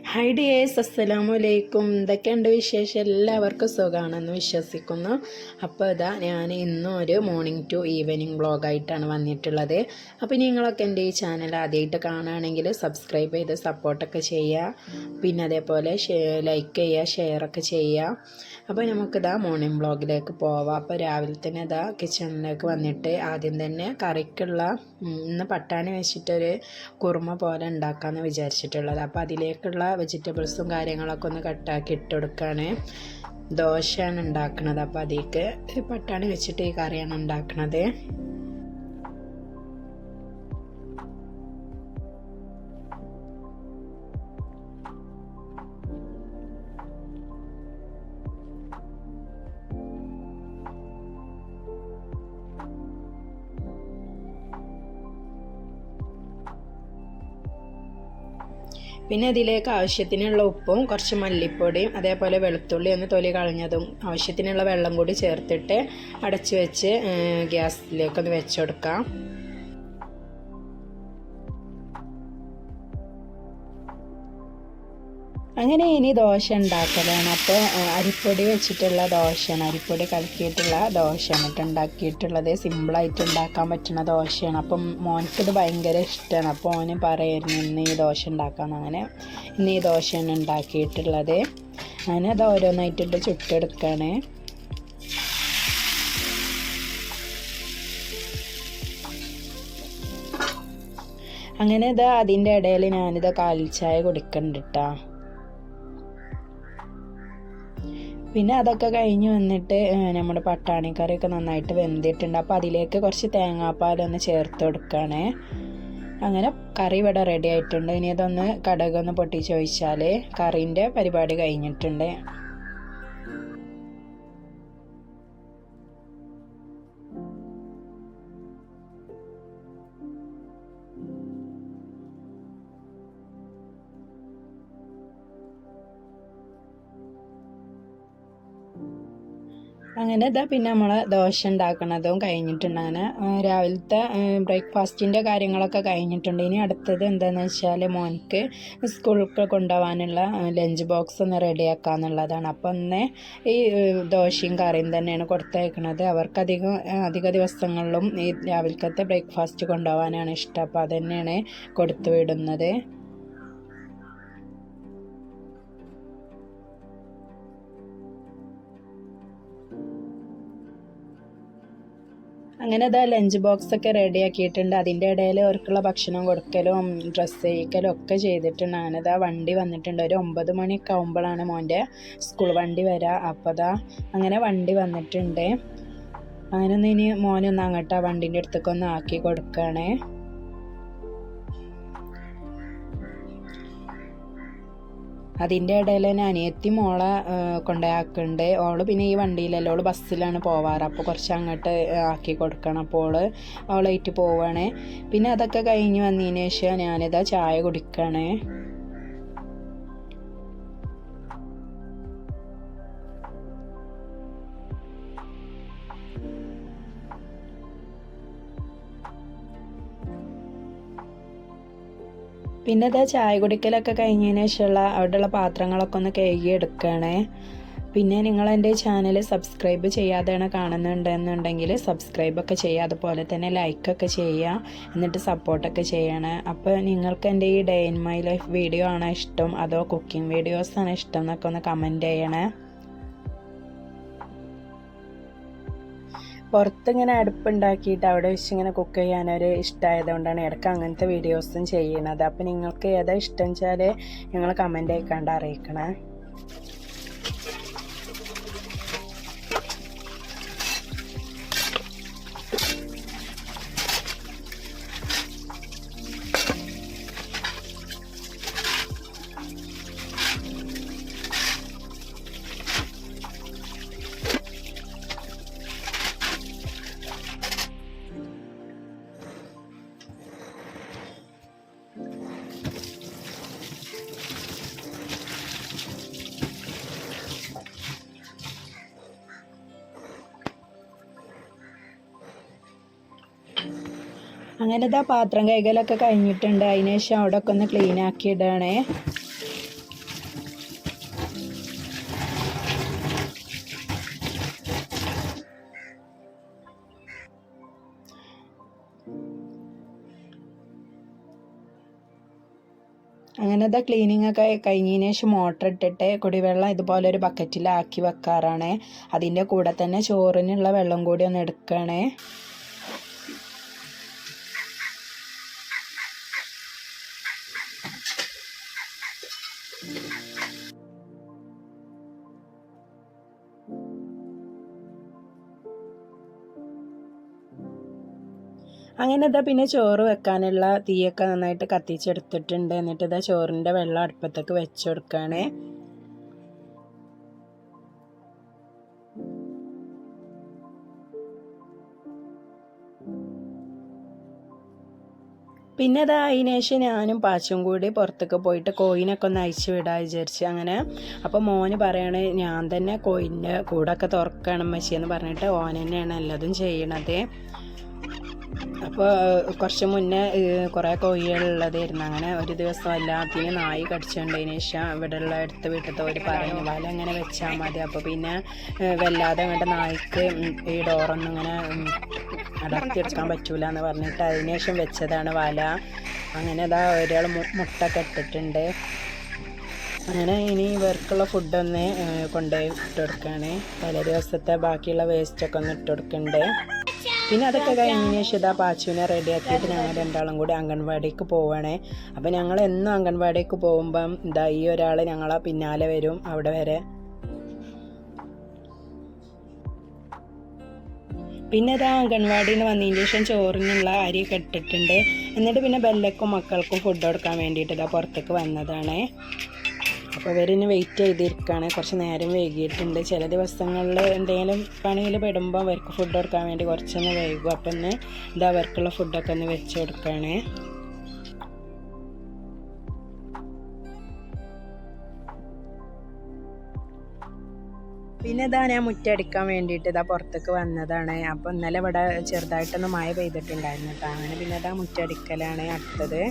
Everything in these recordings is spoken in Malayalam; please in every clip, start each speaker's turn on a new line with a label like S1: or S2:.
S1: ഹായ് ഡിയേഴ്സ്, അസ്സലാമു അലൈക്കും. എന്തൊക്കെയുണ്ട് വിശേഷം? എല്ലാവർക്കും സുഖമാണെന്ന് വിശ്വസിക്കുന്നു. അപ്പോൾ ഇതാ ഞാൻ ഇന്നും ഒരു മോർണിംഗ് ടു ഈവനിങ് വ്ളോഗായിട്ടാണ് വന്നിട്ടുള്ളത്. അപ്പോൾ നിങ്ങളൊക്കെ എൻ്റെ ഈ ചാനൽ ആദ്യമായിട്ട് കാണുകയാണെങ്കിൽ സബ്സ്ക്രൈബ് ചെയ്ത് സപ്പോർട്ടൊക്കെ ചെയ്യുക. പിന്നെ അതേപോലെ ലൈക്ക് ചെയ്യുക, ഷെയറൊക്കെ ചെയ്യുക. അപ്പോൾ നമുക്കിതാ മോർണിംഗ് വ്ളോഗിലേക്ക് പോവാം. അപ്പോൾ രാവിലെ തന്നെ ഇതാ കിച്ചണിലേക്ക് വന്നിട്ട് ആദ്യം തന്നെ കറിക്കുള്ള ഇന്ന് പട്ടാണി വെച്ചിട്ടൊരു കുറുമ പോലെ ഉണ്ടാക്കാമെന്ന് വിചാരിച്ചിട്ടുള്ളത്. അപ്പോൾ അതിലേക്കുള്ള വെജിറ്റബിൾസും കാര്യങ്ങളൊക്കെ ഒന്ന് കട്ടാക്കി ഇട്ട് കൊടുക്കുകയാണ്. ദോശയാണ് ഉണ്ടാക്കുന്നത്. അപ്പോൾ അതിലേക്ക് പട്ടാണി വെച്ചിട്ട് ഈ കറിയാണ് ഉണ്ടാക്കുന്നത്. പിന്നെ ഇതിലേക്ക് ആവശ്യത്തിനുള്ള ഉപ്പും കുറച്ച് മല്ലിപ്പൊടിയും അതേപോലെ വെളുത്തുള്ളി ഒന്ന് തൊലി കളഞ്ഞതും ആവശ്യത്തിനുള്ള വെള്ളം കൂടി ചേർത്തിട്ട് അടച്ചു വെച്ച് ഗ്യാസിലേക്കൊന്ന് വെച്ച് കൊടുക്കാം. അങ്ങനെ ഇനി ദോശ ഉണ്ടാക്കലാണ്. അപ്പോൾ അരിപ്പൊടി വെച്ചിട്ടുള്ള ദോശയാണ്, അരിപ്പൊടി കലക്കിയിട്ടുള്ള ദോശയാണ് ഉണ്ടാക്കിയിട്ടുള്ളത്. സിമ്പിളായിട്ട് ഉണ്ടാക്കാൻ പറ്റുന്ന ദോശയാണ്. അപ്പം മോനക്കിത് ഭയങ്കര ഇഷ്ടമാണ്. അപ്പോൾ മോന് പറയായിരുന്നു ഇന്ന് ഈ ദോശ ഉണ്ടാക്കാമെന്ന്. അങ്ങനെ ഇന്ന് ഈ ദോശയാണ് ഉണ്ടാക്കിയിട്ടുള്ളത്. അങ്ങനെ അത് ഓരോന്നായിട്ടിട്ട് ചുട്ടെടുക്കുകയാണ്. അങ്ങനെ ഇതാ അതിൻ്റെ ഇടയിൽ ഞാനിത് കാലിച്ചായ കുടിക്കുന്നുണ്ട് കേട്ടോ. പിന്നെ അതൊക്കെ കഴിഞ്ഞ് വന്നിട്ട് നമ്മുടെ പട്ടാണിക്കറിയൊക്കെ നന്നായിട്ട് വെന്തിട്ടുണ്ട്. അപ്പോൾ അതിലേക്ക് കുറച്ച് തേങ്ങാപ്പാലൊന്ന് ചേർത്ത് കൊടുക്കുകയാണ്. അങ്ങനെ കറി ഇവിടെ റെഡി ആയിട്ടുണ്ട്. ഇനി അതൊന്ന് കടുകൊന്ന് പൊട്ടിച്ച് ഒഴിച്ചാൽ കറീൻ്റെ പരിപാടി കഴിഞ്ഞിട്ടുണ്ട്. അങ്ങനെ ഇതാ പിന്നെ നമ്മൾ ദോശ ഉണ്ടാക്കുന്നതും കഴിഞ്ഞിട്ടുണ്ട്. അങ്ങനെ രാവിലത്തെ ബ്രേക്ക്ഫാസ്റ്റിൻ്റെ കാര്യങ്ങളൊക്കെ കഴിഞ്ഞിട്ടുണ്ട്. ഇനി അടുത്തത് എന്താണെന്ന് വെച്ചാൽ മോനിക്ക് സ്കൂളിൽ കൊണ്ടുപോകാനുള്ള ലഞ്ച് ബോക്സ് ഒന്ന് റെഡിയാക്കാമെന്നുള്ളതാണ്. അപ്പോൾ ഒന്ന് ഈ ദോശയും കറിയും തന്നെയാണ് കൊടുത്തയക്കുന്നത്. അവർക്ക് അധിക ദിവസങ്ങളിലും ഈ രാവിലത്തെ ബ്രേക്ക്ഫാസ്റ്റ് കൊണ്ടുപോകാനാണ് ഇഷ്ടം. അപ്പോൾ അത് തന്നെയാണ് കൊടുത്തു വിടുന്നത്. അങ്ങനെ അതാ ലഞ്ച് ബോക്സൊക്കെ റെഡി ആക്കിയിട്ടുണ്ട്. അതിൻ്റെ ഇടയിൽ അവർക്കുള്ള ഭക്ഷണം കൊടുക്കലും ഡ്രസ്സ് ചെയ്യിക്കലും ഒക്കെ ചെയ്തിട്ടുണ്ട്. അങ്ങനെ അതാ വണ്ടി വന്നിട്ടുണ്ട്. ഒരു 9 മണിയൊക്കെ ആകുമ്പോഴാണ് മോൻ്റെ സ്കൂൾ വണ്ടി വരിക. അപ്പോൾ അതാ അങ്ങനെ വണ്ടി വന്നിട്ടുണ്ട്. അങ്ങനൊന്ന് ഇനി മോനൊന്ന് അങ്ങോട്ട് ആ വണ്ടീൻ്റെ അടുത്തേക്ക് ഒന്ന് ആക്കി കൊടുക്കുകയാണ്. അതിൻ്റെ ഇടയിൽ തന്നെ അനിയത്തി മോളെ കൊണ്ടുപോയാക്കുന്നുണ്ട്. ഓള് പിന്നെ ഈ വണ്ടിയിലല്ല, ഓള് ബസ്സിലാണ് പോവാറ്. അപ്പോൾ കുറച്ച് അങ്ങോട്ട് ആക്കി കൊടുക്കണം. അപ്പോൾ അവളായിട്ട് പോവുകയാണ്. പിന്നെ അതൊക്കെ കഴിഞ്ഞ് വന്നതിന് ശേഷം ഞാനിതാ ചായ കുടിക്കുകയാണ്. പിന്നെ ഇതാ ചായ കുടിക്കലൊക്കെ കഴിഞ്ഞതിന് ശേഷമുള്ള അവിടെയുള്ള പാത്രങ്ങളൊക്കെ ഒന്ന് കഴുകി എടുക്കുകയാണ്. പിന്നെ നിങ്ങൾ എൻ്റെ ചാനൽ സബ്സ്ക്രൈബ് ചെയ്യാതെയാണ് കാണുന്നുണ്ടെന്നുണ്ടെങ്കിൽ സബ്സ്ക്രൈബൊക്കെ ചെയ്യുക. അതുപോലെ തന്നെ ലൈക്കൊക്കെ ചെയ്യുക, എന്നിട്ട് സപ്പോർട്ടൊക്കെ ചെയ്യണം. അപ്പോൾ നിങ്ങൾക്ക് എൻ്റെ ഈ day in my life video ആണോ ഇഷ്ടം അതോ കുക്കിംഗ് വീഡിയോസാണ് ഇഷ്ടം എന്നൊക്കെ ഒന്ന് കമൻറ്റ് ചെയ്യണേ. പുറത്തിങ്ങനെ അടുപ്പുണ്ടാക്കിയിട്ട് അവിടെ വെച്ച് ഇങ്ങനെ കുക്ക് ചെയ്യാനൊരു ഇഷ്ടമായതുകൊണ്ടാണ് ഇടയ്ക്ക് അങ്ങനത്തെ വീഡിയോസും ചെയ്യണത്. അപ്പോൾ നിങ്ങൾക്ക് ഏതാ ഇഷ്ടം വെച്ചാൽ നിങ്ങൾ കമൻറ്റ് അയക്കാണ്ട് അറിയിക്കണേ. അങ്ങനെ ഇതാ പാത്രം കൈകലൊക്കെ കഴിഞ്ഞിട്ടുണ്ട്. അതിന് ശേഷം അവിടെ ഒക്കെ ഒന്ന് ക്ലീൻ ആക്കി ഇടുകയാണേ. അങ്ങനെ ഇതാ ക്ലീനിങ് ഒക്കെ കഴിഞ്ഞതിന് ശേഷം മോട്ടർ ഇട്ടിട്ട് കുടിവെള്ളം ഇതുപോലെ ഒരു ബക്കറ്റിലാക്കി വെക്കാറാണ്. അതിൻ്റെ കൂടെ തന്നെ ചോറിനുള്ള വെള്ളം കൂടി ഒന്ന് എടുക്കണേ. അങ്ങനെ ഇതാ പിന്നെ ചോറ് വെക്കാനുള്ള തീയൊക്കെ നന്നായിട്ട് കത്തിച്ചെടുത്തിട്ടുണ്ട്. എന്നിട്ട് ഇതാ ചോറിൻ്റെ വെള്ളം അടുപ്പത്തേക്ക് വെച്ച് കൊടുക്കുകയാണ്. പിന്നെ അത് അതിന് ശേഷം ഞാനും പാച്ചും കൂടി പുറത്തേക്ക് പോയിട്ട് കോയിനൊക്കെ ഒന്ന് അയച്ചു വിടാൻ വിചാരിച്ചു. അങ്ങനെ അപ്പോൾ മോന് പറയണേ ഞാൻ തന്നെ കോയിൻ്റെ കൂടൊക്കെ തുറക്കണം മച്ചിയെന്ന് പറഞ്ഞിട്ട് ഓൻ തന്നെയാണ് എല്ലാതും ചെയ്യണത്. അപ്പോൾ കുറച്ച് മുന്നേ കുറേ കോഴികളുള്ളതായിരുന്നു. അങ്ങനെ ഒരു ദിവസം എല്ലാത്തിനും നായി കടിച്ചുകൊണ്ടതിന് ശേഷം ഇവിടെയുള്ള അടുത്ത വീട്ടിലത്തെ പറഞ്ഞു വല അങ്ങനെ വെച്ചാൽ മതി, അപ്പോൾ പിന്നെ വല്ലാതെ അങ്ങോട്ട് നായ്ക്ക് ഈ ഡോറൊന്നും ഇങ്ങനെ അടർത്തിയെടുക്കാൻ പറ്റൂല എന്ന് പറഞ്ഞിട്ട് അതിന് ശേഷം വെച്ചതാണ് വല. അങ്ങനെ അതാ ഒരാൾ മുട്ടൊക്കെ ഇട്ടിട്ടുണ്ട്. അങ്ങനെ ഇനി ഇവർക്കുള്ള ഫുഡൊന്ന് കൊണ്ടുപോയി ഇട്ട് കൊടുക്കുകയാണ്. തലേ ദിവസത്തെ ബാക്കിയുള്ള വേസ്റ്റൊക്കെ ഒന്ന് ഇട്ട് കൊടുക്കുന്നുണ്ട്. പിന്നെ അതൊക്കെ കഴിഞ്ഞതിന് ശേഷം ഇതാ പാച്ചുവിനെ റെഡിയാക്കിയിട്ട് ഞങ്ങൾ രണ്ടാളും കൂടി അംഗൻവാടിക്ക് പോവുകയാണേ. അപ്പോൾ ഞങ്ങൾ എന്നും അംഗൻവാടിക്ക് പോകുമ്പം ഇതാ ഈ ഒരാൾ ഞങ്ങളെ പിന്നാലെ വരും അവിടെ വരെ. പിന്നെ ഇതാ അംഗൻവാടിയിൽ നിന്ന് വന്നതിന് ശേഷം ചോറിനുള്ള അരിയൊക്കെ ഇട്ടിട്ടുണ്ട്. എന്നിട്ട് പിന്നെ ബെല്ലക്കും മക്കൾക്കും ഫുഡ് കൊടുക്കാൻ വേണ്ടിയിട്ട് ഇതാ പുറത്തേക്ക് വന്നതാണ്. അപ്പോൾ ഇവരിന് വെയിറ്റ് ചെയ്തിരിക്കുകയാണ്. കുറച്ച് നേരം വൈകിയിട്ടുണ്ട്. ചില ദിവസങ്ങളിൽ എന്തെങ്കിലും പണിയിൽ പെടുമ്പോൾ അവർക്ക് ഫുഡ് കൊടുക്കാൻ വേണ്ടി കുറച്ചൊന്ന് വൈകും. അപ്പം ഒന്ന് ഇതാ അവർക്കുള്ള ഫുഡൊക്കെ ഒന്ന് വെച്ച് കൊടുക്കുകയാണ്. പിന്നെ ഇതാ ഞാൻ മുറ്റടിക്കാൻ വേണ്ടിയിട്ട് ഇതാ പുറത്തേക്ക് വന്നതാണ്. അപ്പോൾ ഇന്നലെ ഇവിടെ ചെറുതായിട്ടൊന്ന് മഴ പെയ്തിട്ടുണ്ടായിരുന്നു കേട്ടോ. അങ്ങനെ പിന്നെ ഇതാ മുറ്റടിക്കലാണ് അടുത്തത്.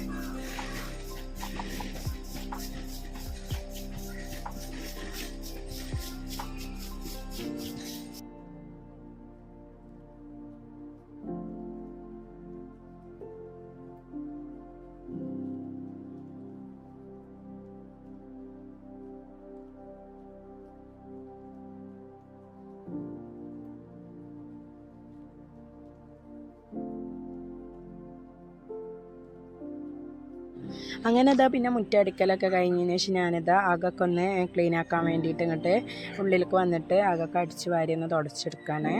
S1: അങ്ങനെ ഇതാ പിന്നെ മുറ്റടിക്കലൊക്കെ കഴിഞ്ഞതിന് ശേഷം ഞാനിതാ അകൊക്കെ ഒന്ന് ക്ലീൻ ആക്കാൻ വേണ്ടിയിട്ട് ഇങ്ങോട്ട് ഉള്ളിലേക്ക് വന്നിട്ട് അകൊക്കെ അടിച്ച് വാരി ഒന്ന് തുടച്ചെടുക്കുകയാണ്.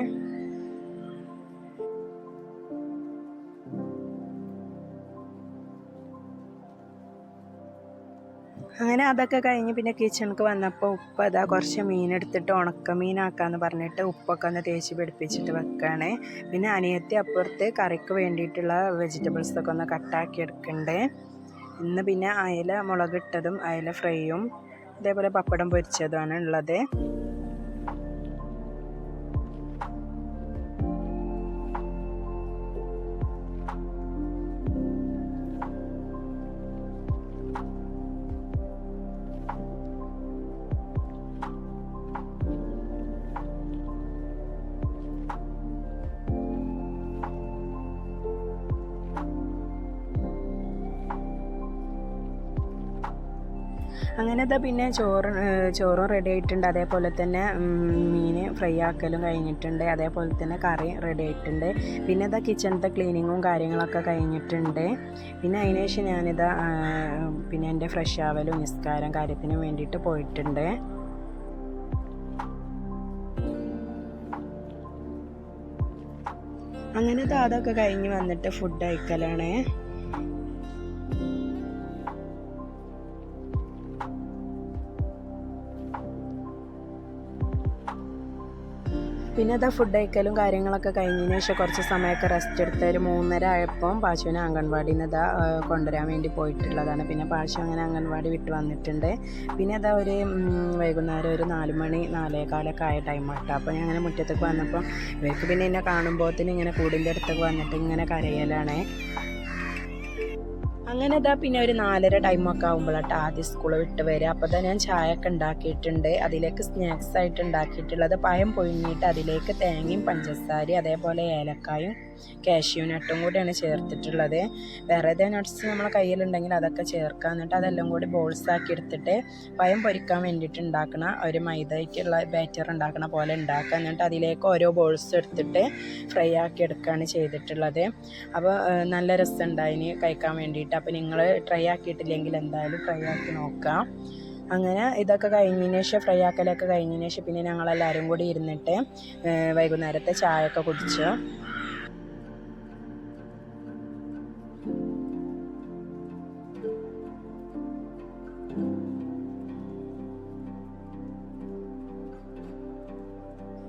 S1: അങ്ങനെ അതൊക്കെ കഴിഞ്ഞ് പിന്നെ കിച്ചണിക്ക് വന്നപ്പോൾ ഉപ്പ് അതാ കുറച്ച് മീനെടുത്തിട്ട് ഉണക്കമീനാക്കാമെന്ന് പറഞ്ഞിട്ട് ഉപ്പൊക്കെ ഒന്ന് തേച്ച് പിടിപ്പിച്ചിട്ട് വെക്കുകയാണ്. പിന്നെ അനിയത്തി അപ്പുറത്ത് കറിക്ക് വേണ്ടിയിട്ടുള്ള വെജിറ്റബിൾസൊക്കെ ഒന്ന് കട്ടാക്കി എടുക്കുന്നുണ്ട്. ഇന്ന് പിന്നെ അയല മുളകിട്ടതും അയല ഫ്രൈയും അതേപോലെ പപ്പടം പൊരിച്ചതുമാണ് ഉള്ളത്. അങ്ങനെ ഇതാ പിന്നെ ചോറും റെഡി ആയിട്ടുണ്ട്. അതേപോലെ തന്നെ മീൻ ഫ്രൈ ആക്കലും കഴിഞ്ഞിട്ടുണ്ട്. അതേപോലെ തന്നെ കറി റെഡി ആയിട്ടുണ്ട്. പിന്നെ ഇതാ കിച്ചണിൻ്റെ ക്ലീനിങ്ങും കാര്യങ്ങളൊക്കെ കഴിഞ്ഞിട്ടുണ്ട്. പിന്നെ അതിന് ശേഷം ഞാനിതാ പിന്നെ എൻ്റെ ഫ്രഷ് ആവലും നിസ്കാരം കാര്യത്തിനും വേണ്ടിയിട്ട് പോയിട്ടുണ്ട്. അങ്ങനെ അതൊക്കെ കഴിഞ്ഞ് വന്നിട്ട് ഫുഡ് കഴിക്കലാണ്. പിന്നെ അതാ ഫുഡ് കഴിക്കലും കാര്യങ്ങളൊക്കെ കഴിഞ്ഞതിന് ശേഷം കുറച്ച് സമയമൊക്കെ റെസ്റ്റ് എടുത്ത് ഒരു 3:30 ആയപ്പം പാശുവിനെ അംഗൻവാടിയിൽ നിന്ന് കൊണ്ടുവരാൻ വേണ്ടി പോയിട്ടുള്ളതാണ്. പിന്നെ പാശു അങ്ങനെ അംഗൻവാടി വിട്ട് വന്നിട്ടുണ്ട്. പിന്നെ അതാ ഒരു വൈകുന്നേരം ഒരു 4 മണി 4:15 ആയ ടൈമാട്ടോ. അപ്പോൾ ഞാൻ അങ്ങനെ മുറ്റത്തേക്ക് വന്നപ്പോൾ ഇവർക്ക് പിന്നെ എന്നെ കാണുമ്പോഴത്തേന് ഇങ്ങനെ കൂടിൻ്റെ അടുത്തേക്ക് വന്നിട്ട് ഇങ്ങനെ കരയലാണ്. അങ്ങനെ ഇതാ പിന്നെ ഒരു 4:30 ടൈമൊക്കെ ആകുമ്പോഴാട്ടോ ആദ്യം സ്കൂൾ വിട്ട് വരിക. അപ്പോൾ തന്നെ ഞാൻ ചായ ഒക്കെ ഉണ്ടാക്കിയിട്ടുണ്ട്. അതിലേക്ക് സ്നാക്സ് ആയിട്ട് ഉണ്ടാക്കിയിട്ടുള്ളത് പഴം പുഴുങ്ങിയിട്ട് അതിലേക്ക് തേങ്ങയും പഞ്ചസാരയും അതേപോലെ ഏലക്കായും കാഷ്യൂ നട്ടും കൂടിയാണ് ചേർത്തിട്ടുള്ളത്. വേറെ ഏതെങ്കിലും നട്ട്സ് നമ്മളെ കയ്യിലുണ്ടെങ്കിൽ അതൊക്കെ ചേർക്കുക. എന്നിട്ട് അതെല്ലാം കൂടി ബോൾസാക്കി എടുത്തിട്ട് പഴം പൊരിക്കാൻ വേണ്ടിയിട്ട് ഉണ്ടാക്കുന്ന ഒരു മൈദയ്ക്കുള്ള ബാറ്റർ ഉണ്ടാക്കുന്ന പോലെ ഉണ്ടാക്കുക. എന്നിട്ട് അതിലേക്ക് ഓരോ ബോൾസ് എടുത്തിട്ട് ഫ്രൈ ആക്കി എടുക്കുകയാണ് ചെയ്തിട്ടുള്ളത്. അപ്പോൾ നല്ല രസമുണ്ടായിന് കഴിക്കാൻ വേണ്ടിയിട്ട്. അപ്പോൾ നിങ്ങൾ ട്രൈ ആക്കിയിട്ടില്ലെങ്കിൽ എന്തായാലും ഫ്രൈ ആക്കി നോക്കാം. അങ്ങനെ ഇതൊക്കെ കഴിഞ്ഞതിന് ശേഷം ഫ്രൈ ആക്കലൊക്കെ കഴിഞ്ഞതിന് ശേഷം പിന്നെ ഞങ്ങളെല്ലാവരും കൂടി ഇരുന്നിട്ട് വൈകുന്നേരത്തെ ചായയൊക്കെ കുടിച്ചു.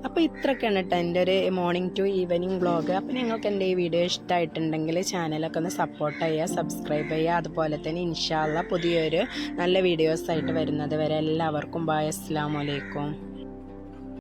S1: അപ്പോൾ ഇത്രയൊക്കെയാണ് കേട്ടോ എൻ്റെ ഒരു മോർണിംഗ് ടു ഈവനിങ് വ്ളോഗ്. അപ്പോൾ നിങ്ങൾക്ക് എൻ്റെ ഈ വീഡിയോ ഇഷ്ടമായിട്ടുണ്ടെങ്കിൽ ചാനലൊക്കെ ഒന്ന് സപ്പോർട്ട് ചെയ്യുക, സബ്സ്ക്രൈബ് ചെയ്യുക. അതുപോലെ തന്നെ ഇൻഷാ അല്ലാഹ് പുതിയൊരു നല്ല വീഡിയോസായിട്ട് വരുന്നത് വരെ എല്ലാവർക്കും ബൈ. അസ്സലാമു അലൈക്കും.